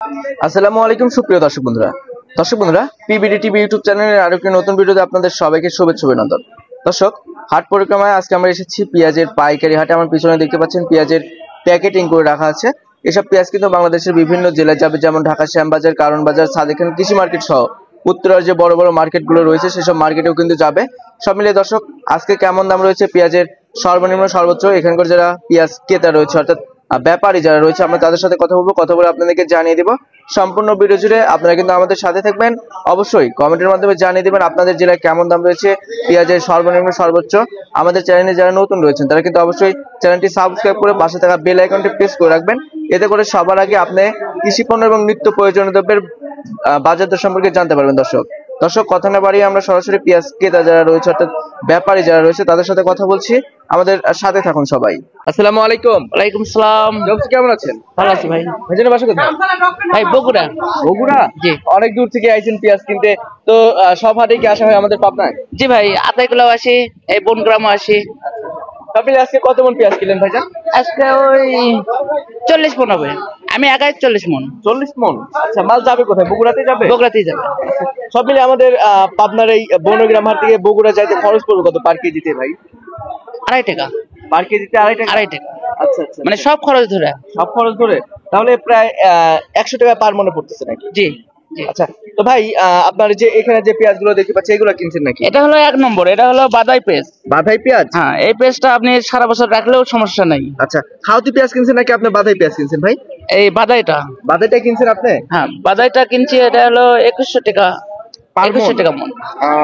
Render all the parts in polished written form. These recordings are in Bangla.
আসসালামু আলাইকুম সুপ্রিয় দর্শক বন্ধুরা পিবিডি টিভি ইউটিউব চ্যানেলের আরো একটি নতুন ভিডিওতে আপনাদের সবাইকে শুভেচ্ছা অভিনন্দন। দর্শক, হাট পরিক্রমায় আজকে আমরা এসেছি পেঁয়াজের পাইকারি হাটে। আমার পিছনে দেখতে পাচ্ছেন পেঁয়াজের প্যাকেটিং করে রাখা আছে। এসব পেঁয়াজ কিন্তু বাংলাদেশের বিভিন্ন জেলায় যাবে, যেমন ঢাকা শ্যামবাজার, কারণ বাজার, সাদেখান কৃষি মার্কেট সহ উত্তরার যে বড় বড় মার্কেটগুলো রয়েছে সেসব মার্কেটেও কিন্তু যাবে। সব মিলিয়ে দর্শক, আজকে কেমন দাম রয়েছে পেঁয়াজের সর্বনিম্ন সর্বোচ্চ, এখানকার যারা পেঁয়াজ ক্রেতা রয়েছে অর্থাৎ ব্যাপারী যারা রয়েছে, আমরা তাদের সাথে কথা বলে আপনাদেরকে জানিয়ে দিব। সম্পূর্ণ ভিডিও জুড়ে আপনারা কিন্তু আমাদের সাথে থাকবেন। অবশ্যই কমেন্টের মাধ্যমে জানিয়ে দিবেন আপনাদের জেলায় কেমন দাম রয়েছে পেঁয়াজের সর্বনিম্ন সর্বোচ্চ। আমাদের চ্যানেলে যারা নতুন রয়েছেন তারা কিন্তু অবশ্যই চ্যানেলটি সাবস্ক্রাইব করে পাশে থাকা বেল আইকনটি প্রেস করে রাখবেন। এতে করে সবার আগে আপনি কৃষি পণ্য এবং নিত্য প্রয়োজনীয় দ্রব্যের বাজার দর সম্পর্কে জানতে পারবেন। দর্শক কথা না বাড়িয়ে আমরা সরাসরি পেঁয়াজ ক্রেতা যারা রয়েছে অর্থাৎ ব্যাপারী যারা রয়েছে তাদের সাথে কথা বলছি। আমাদের সাথে থাকুন সবাই। আসসালামু আলাইকুম। ওয়ালাইকুম সালাম। কেমন আছেন? ভালো আছি ভাই। ভাইজানের বাসা কোথায়? ভাই বগুড়া। বগুড়া? জি। অনেক দূর থেকে আইছেন পেঁয়াজ কিনতে, তো সব হাটে কি আসা হয় আমাদের পাবনায়? জি ভাই, আতাইকুলাও আসি, এই বনগ্রামও আসি। আপনি আজকে কত মন পেঁয়াজ কিনলেন ভাইজান? আজকে ওই 40 মন হবে। আমি একাই 40 মন। 40 মন? আচ্ছা, মাল যাবে কোথায়? বগুড়াতে যাবে? বগুড়াতেই যাবে। সব মিলে আমাদের পাবনার এই বনগ্রাম হাট থেকে বগুড়া যাইতে খরচ পড়বে কত পার কেজিতে ভাই? 2.5 টাকা। পার কেজিতে 2.5 টাকা? 2.5 টাকা। আচ্ছা আচ্ছা, মানে সব খরচ ধরে। সব খরচ ধরে তাহলে প্রায় 100 টাকা পার মনে পড়তেছে নাকি? জি। আচ্ছা, তো ভাই আপনার যে এখানে যে পেঁয়াজ গুলো দেখতে পাচ্ছি এগুলো কিনছেন নাকি? এটা হলো 1 নম্বর, এটা হলো বাদাই পেঁয়াজ। বাধাই পেঁয়াজ? হ্যাঁ, এই পেঁয়াজটা আপনি সারা বছর রাখলেও সমস্যা নাই। আচ্ছা, খাওয়াতি পেঁয়াজ কিনছেন নাকি আপনি বাধাই পেঁয়াজ কিনছেন ভাই? এই বাদাইটা। বাধাইটা কিনছেন আপনি? হ্যাঁ, বাদাইটা কিনছি, এটা হলো 2100 টাকা। 2100 টাকা মন।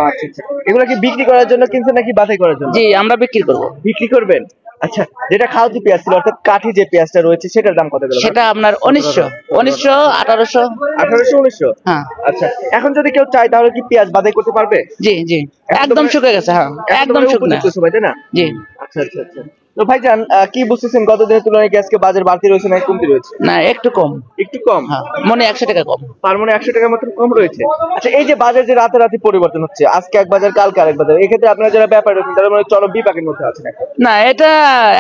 আচ্ছা আচ্ছা, এগুলো কি বিক্রি করার জন্য কিনছেন নাকি বাধাই করার জন্য? জি, আমরা বিক্রি করব। বিক্রি করবেন? আচ্ছা, যেটা খাওয়াতি পেঁয়াজ ছিল অর্থাৎ কাঠি যে পেঁয়াজটা রয়েছে সেটার দাম কত গেল? সেটা আপনার 1900, 1800। 1800-1900? হ্যাঁ। আচ্ছা, এখন যদি কেউ চায় তাহলে কি পেঁয়াজ বাধাই করতে পারবে? জি জি, একদম শুকিয়ে গেছে। হ্যাঁ, একদম শুকনো সময়, তাই না? জি। আচ্ছা আচ্ছা আচ্ছা, তো ভাইজান কি বুঝতেছেন গত দিনের তুলনায় কি আজকে বাজার বাড়তি রয়েছে নাকি কমতি রয়েছে? না, একটু কম। একটু কম? হ্যাঁ, মনে 100 টাকা কম। তার মানে 100 টাকার মতো কম রয়েছে। আচ্ছা, এই যে বাজার যে রাতারাতি পরিবর্তন হচ্ছে, আজকে এক বাজার কালকে আরেক বাজার, এক্ষেত্রে আপনারা যারা ব্যাপারী রয়েছেন তারা মানে চরম বিপাকের মধ্যে আছেন এখন। না, এটা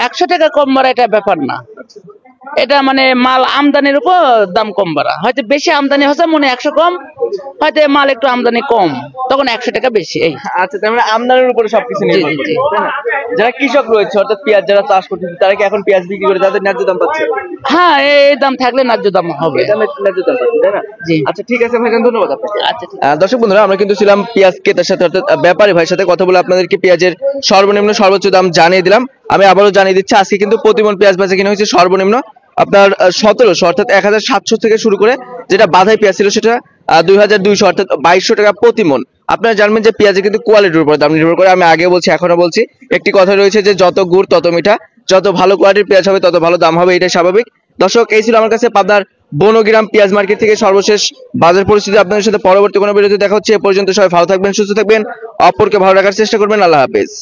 100 টাকা কম বাড়া এটা ব্যাপার না। এটা মানে মাল আমদানির উপর দাম কম বাড়া। হয়তো বেশি আমদানি হচ্ছে মনে 100 কম, হয়তো মাল একটু আমদানি কম তখন 100 টাকা বেশি। এই আচ্ছা, তার মানে আমদানির উপরে সবকিছু নির্ভর করে, তাই না? যারা কৃষক রয়েছে অর্থাৎ পেঁয়াজ যারা চাষ করতেছে তারা কি এখন পেঁয়াজ বিক্রি করে তাদের ন্যায্য দাম পাচ্ছে? হ্যাঁ, এই দাম থাকলে ন্যায্য দাম হবে। এটা ন্যায্য দাম পাচ্ছে, তাই না? জি। আচ্ছা ঠিক আছে ভাইজান, ধন্যবাদ আপনাকে। আচ্ছা, দর্শক বন্ধুরা, আমরা কিন্তু ছিলাম পেঁয়াজ ক্রেতার সাথে অর্থাৎ ব্যাপারী ভাইয়ের সাথে কথা বলে আপনাদেরকে পেঁয়াজের সর্বনিম্ন সর্বোচ্চ দাম জানিয়ে দিলাম। আমি আবারও জানিয়ে দিচ্ছি, আজকে কিন্তু প্রতি মণ পেঁয়াজ বেচা কিনা হয়েছে সর্বনিম্ন আপনার 1700 অর্থাৎ 1700 থেকে শুরু করে, যেটা বাধাই পেঁয়াজ ছিল সেটা 2200 অর্থাৎ 2200 টাকা প্রতি মণ। আপনারা জানবেন যে পেঁয়াজে কিন্তু কোয়ালিটির উপর দাম নির্ভর করে। আমি আগে বলছি এখনো বলছি, একটি কথা রয়েছে যে যত গুড় তত মিঠা, যত ভালো কোয়ালিটির পেঁয়াজ হবে তত ভালো দাম হবে, এটাই স্বাভাবিক। দর্শক, এই ছিল আমার কাছে পাবনার বনগ্রাম পেঁয়াজ মার্কেট থেকে সর্বশেষ বাজার পরিস্থিতি। আপনাদের সাথে পরবর্তী কোনো ভিডিওতে দেখা হচ্ছে। এ পর্যন্ত সবাই ভালো থাকবেন, সুস্থ থাকবেন, অপরকে ভালো রাখার চেষ্টা করবেন। আল্লাহ হাফেজ।